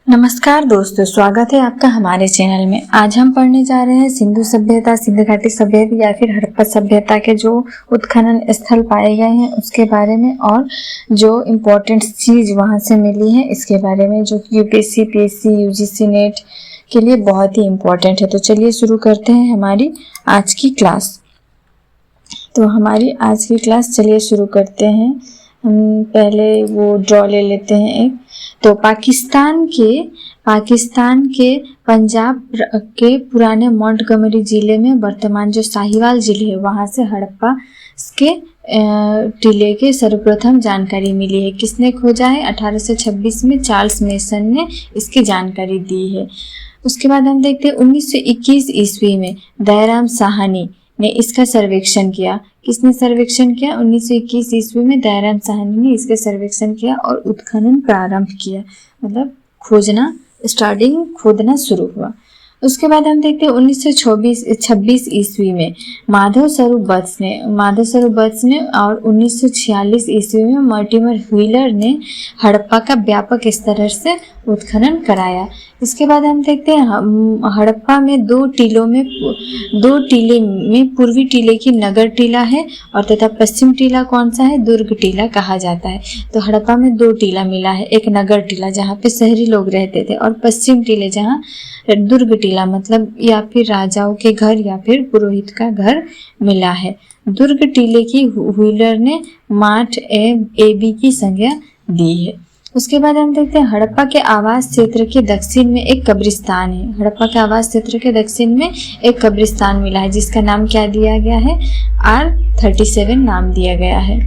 नमस्कार दोस्तों, स्वागत है आपका हमारे चैनल में। आज हम पढ़ने जा रहे हैं सिंधु सभ्यता, सिंधु घाटी सभ्यता या फिर हड़प्पा सभ्यता के जो उत्खनन स्थल पाए गए हैं उसके बारे में, और जो इम्पोर्टेंट चीज़ वहां से मिली है इसके बारे में, जो यूपीएससी, पीएससी, यूजीसी, नेट के लिए बहुत ही इम्पोर्टेंट है। तो चलिए शुरू करते हैं हमारी आज की क्लास। चलिए शुरू करते हैं। हम पहले वो ड्रॉ ले लेते हैं एक। तो पाकिस्तान के पंजाब के पुराने मोंटगोमरी जिले में, वर्तमान जो साहिवाल जिले है, वहाँ से हड़प्पा के टीले के सर्वप्रथम जानकारी मिली है। किसने खोजा है? 1826 में चार्ल्स मेसन ने इसकी जानकारी दी है। उसके बाद हम देखते हैं 1921 ईस्वी में दयाराम साहनी ने इसका सर्वेक्षण किया। किसने सर्वेक्षण किया? 1921 ईस्वी में दयाराम साहनी ने इसके सर्वेक्षण किया और उत्खनन प्रारंभ किया, मतलब खोदना शुरू हुआ। उसके बाद हम देखते हैं 1926 ईस्वी में माधव स्वरूप बत्स ने और 1946 ईस्वी में मॉर्टिमर व्हीलर ने हड़प्पा का व्यापक स्तर से उत्खनन कराया। इसके बाद हम देखते हैं हड़प्पा में दो टीले में पूर्वी टीले की नगर टीला है और तथा पश्चिम टीला कौन सा है? दुर्ग टीला कहा जाता है। तो हड़प्पा में दो टीला मिला है, एक नगर टीला जहाँ पे शहरी लोग रहते थे, और पश्चिम टीले जहाँ दुर्ग टीला मतलब या फिर राजाओं के घर या फिर पुरोहित का घर मिला है। दुर्ग टीले की व्हीलर ने मार्ट AB की संज्ञा दी है। उसके बाद हम देखते हैं हड़प्पा के आवास क्षेत्र के दक्षिण में एक कब्रिस्तान है। हड़प्पा के आवास क्षेत्र के दक्षिण में एक कब्रिस्तान मिला है जिसका नाम क्या दिया गया है? R37 नाम दिया गया है।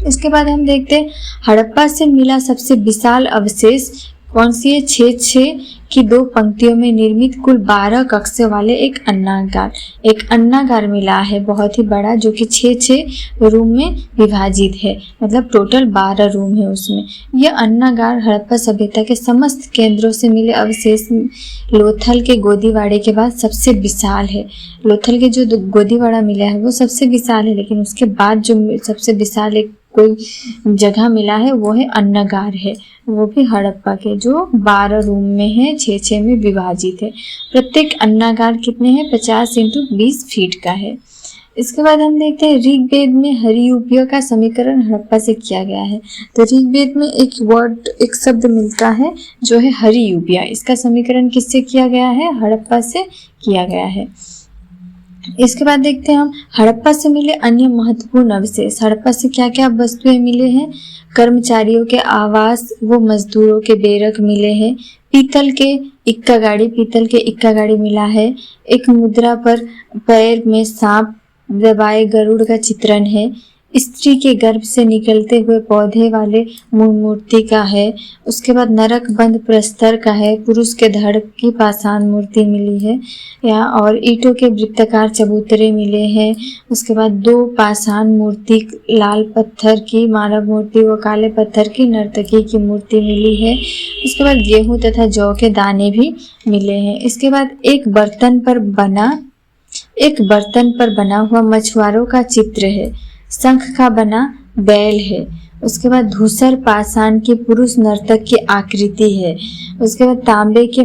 इसके बाद हम देखते हैं हड़प्पा से मिला सबसे विशाल अवशेष कौन सी है? 6-6 की 2 पंक्तियों में निर्मित कुल 12 कक्षों वाले एक अन्नागार मिला है, बहुत ही बड़ा, जो कि 6-6 रूम में विभाजित है, मतलब टोटल 12 रूम है उसमें। यह अन्नागार हड़प्पा सभ्यता के समस्त केंद्रों से मिले अवशेष लोथल के गोदीवाड़े के बाद सबसे विशाल है। लोथल के जो गोदीवाड़ा मिला है वो सबसे विशाल है, लेकिन उसके बाद जो सबसे विशाल एक कोई जगह मिला है वो है अन्नागार है, वो भी हड़प्पा के, जो 12 रूम में है, 6-6 में विभाजित है। प्रत्येक अन्नागार कितने हैं? 50 × 20 फीट का है। इसके बाद हम देखते हैं ऋग्वेद में हरियूपीय का समीकरण हड़प्पा से किया गया है। तो ऋग्वेद में एक शब्द मिलता है जो है हरियूपीय। इसका समीकरण किससे किया गया है? हड़प्पा से किया गया है। इसके बाद देखते हैं हम हड़प्पा से मिले अन्य महत्वपूर्ण अवशेष। हड़प्पा से क्या क्या वस्तुएं मिले हैं? कर्मचारियों के आवास व मजदूरों के बेरक मिले हैं। पीतल के इक्का गाड़ी मिला है। एक मुद्रा पर पैर में सांप दबाए गरुड़ का चित्रण है। स्त्री के गर्भ से निकलते हुए पौधे वाले मूर्ति का है। उसके बाद नरक बंद प्रस्तर का है। पुरुष के धड़ की पाषाण मूर्ति मिली है और ईंटों के वृत्ताकार चबूतरे मिले हैं। उसके बाद 2 पाषाण मूर्ति, लाल पत्थर की मानव मूर्ति व काले पत्थर की नर्तकी की मूर्ति मिली है। उसके बाद गेहूं तथा जौ के दाने भी मिले हैं। इसके बाद एक बर्तन पर बना हुआ मछुआरों का चित्र है। शंख का बना बैल है। उसके बाद धूसर पाषाण की पुरुष नर्तक की आकृति है। उसके बाद तांबे के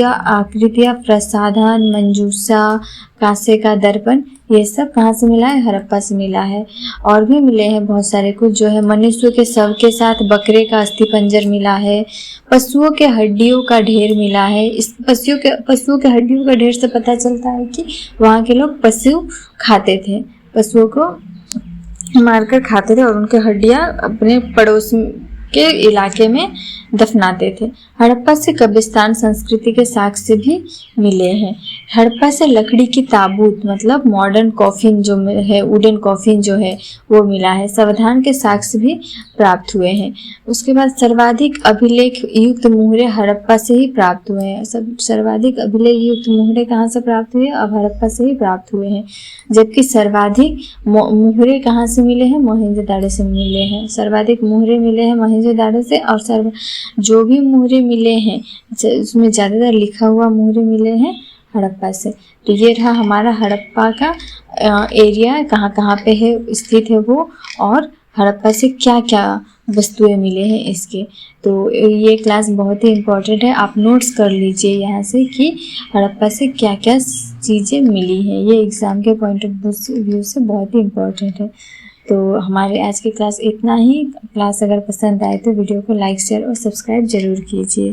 आकृतियां, प्रसाधन, मंजूषा, कांसे का दर्पण, ये सब कहाँ से मिला है? हड़प्पा से मिला है। और भी मिले हैं बहुत सारे कुछ, जो है मनुष्य के शव के साथ बकरे का अस्थिपंजर मिला है। पशुओं के हड्डियों का ढेर मिला है। इस पशुओं के हड्डियों का ढेर से पता चलता है कि वहाँ के लोग पशु खाते थे, पशुओं को मारकर खाते थे और उनके हड्डियां अपने पड़ोस के इलाके में दफनाते थे। हड़प्पा से कब्रिस्तान संस्कृति के साक्ष्य भी मिले हैं। हड़प्पा से लकड़ी की ताबूत मतलब मॉडर्न कॉफिन जो है, वुडन कॉफिन जो है वो मिला है। संविधान के साक्ष्य भी प्राप्त हुए हैं। उसके बाद सर्वाधिक अभिलेख युक्त मुहरे हड़प्पा से ही प्राप्त हुए हैं। सर्वाधिक अभिलेख युक्त मुहरे कहाँ से प्राप्त हुए? अब हड़प्पा से ही प्राप्त हुए हैं। जबकि सर्वाधिक मुहरे कहाँ से मिले हैं? मोहनजोदाड़ो से मिले हैं। सर्वाधिक मुहरे मिले हैं मोहनजोदाड़ो से, और जो भी मुहरे मिले हैं उसमें ज़्यादातर लिखा हुआ मुहरे मिले हैं हड़प्पा से। तो ये रहा हमारा हड़प्पा का एरिया, कहाँ कहाँ पे है स्थित है वो, और हड़प्पा से क्या क्या वस्तुएं मिले हैं इसके। तो ये क्लास बहुत ही इम्पोर्टेंट है, आप नोट्स कर लीजिए यहाँ से कि हड़प्पा से क्या क्या चीज़ें मिली हैं। ये एग्ज़ाम के पॉइंट ऑफ व्यू से बहुत ही इम्पोर्टेंट है। तो हमारे आज की क्लास इतना ही। क्लास अगर पसंद आए तो वीडियो को लाइक शेयर और सब्सक्राइब ज़रूर कीजिए।